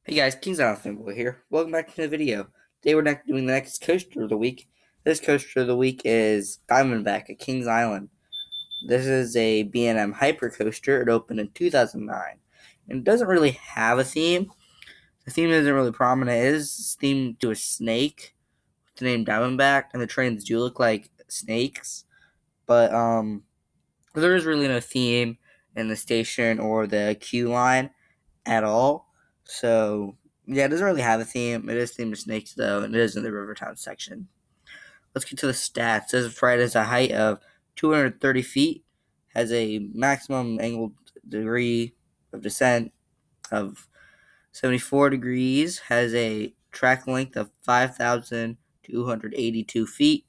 Hey guys, King's Island Fanboy here. Welcome back to the video. Today we're doing the next coaster of the week. This coaster of the week is Diamondback at King's Island. This is a B&M hyper coaster. It opened in 2009. And it doesn't really have a theme. The theme isn't really prominent. It is themed to a snake with the name Diamondback, and the trains do look like snakes. But there is really no theme in the station or the queue line at all. So, yeah, it doesn't really have a theme. It is themed to snakes, though, and it is in the Rivertown section. Let's get to the stats. This ride has a height of 230 feet, has a maximum angled degree of descent of 74 degrees, has a track length of 5,282 feet,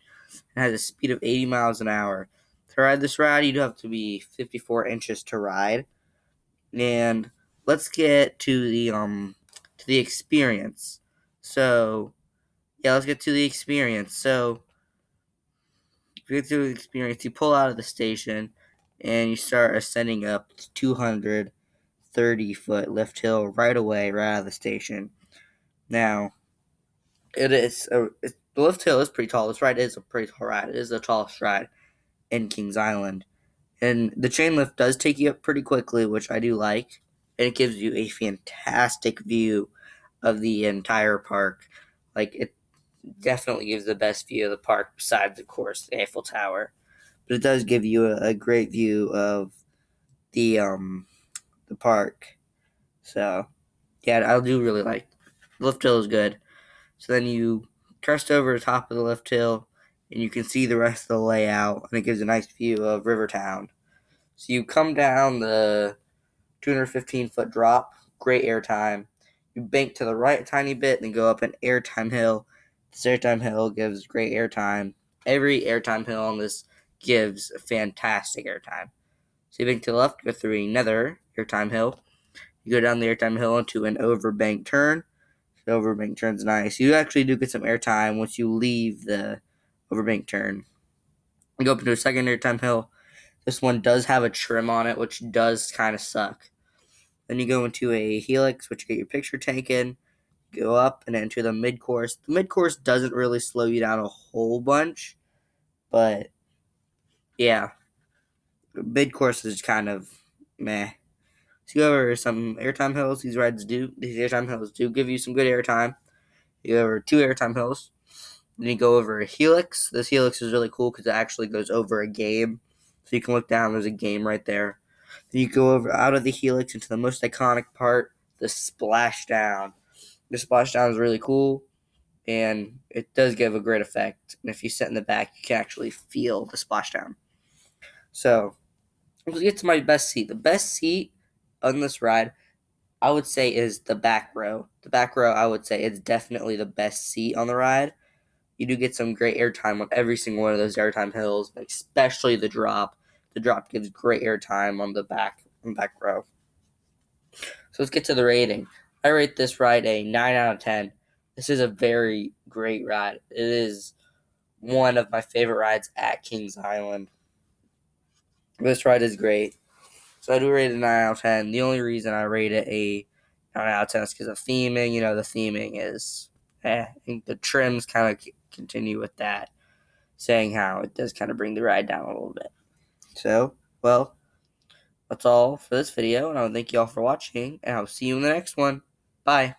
and has a speed of 80 miles an hour. To ride this ride, you do have to be 54 inches to ride. And let's get to the experience. So yeah, let's get to the experience. So if you get to the experience, you pull out of the station and you start ascending up to 230-foot lift hill right away, right out of the station. Now, the lift hill is pretty tall. This ride is a pretty tall ride. It is the tallest ride in Kings Island. And the chain lift does take you up pretty quickly, which I do like. And it gives you a fantastic view of the entire park. Like, it definitely gives the best view of the park besides, of course, the Eiffel Tower. But it does give you a great view of the park. So, yeah, I do really like the lift hill is good. So then you crest over the top of the lift hill, and you can see the rest of the layout, and it gives a nice view of Rivertown. So you come down the 215-foot drop, great airtime. You bank to the right a tiny bit, then go up an airtime hill. This airtime hill gives great airtime. Every airtime hill on this gives fantastic airtime. So you bank to the left, go through another airtime hill. You go down the airtime hill into an overbank turn. The overbank turn's nice. You actually do get some airtime once you leave the overbank turn. You go up into a second airtime hill. This one does have a trim on it, which does kind of suck. Then you go into a helix, which you get your picture taken. Go up and into the mid-course. The mid-course doesn't really slow you down a whole bunch, but yeah, mid-course is kind of meh. So you go over some airtime hills. These airtime hills do give you some good airtime. You go over two airtime hills. Then you go over a helix. This helix is really cool because it actually goes over a game. So you can look down, there's a game right there. Then you go over out of the helix into the most iconic part, the splashdown. The splashdown is really cool, and it does give a great effect. And if you sit in the back, you can actually feel the splashdown. So let's get to my best seat. The best seat on this ride, I would say, is the back row. The back row, I would say, is definitely the best seat on the ride. You do get some great airtime on every single one of those airtime hills, especially the drop. The drop gives great airtime on the back row. So let's get to the rating. I rate this ride a 9 out of 10. This is a very great ride. It is one of my favorite rides at Kings Island. This ride is great. So I do rate it a 9 out of 10. The only reason I rate it a 9 out of 10 is because of theming. You know, the theming is, I think the trims kind of continue with that, saying how it does kind of bring the ride down a little bit. So, well, that's all for this video, and I want to thank you all for watching, and I'll see you in the next one. Bye.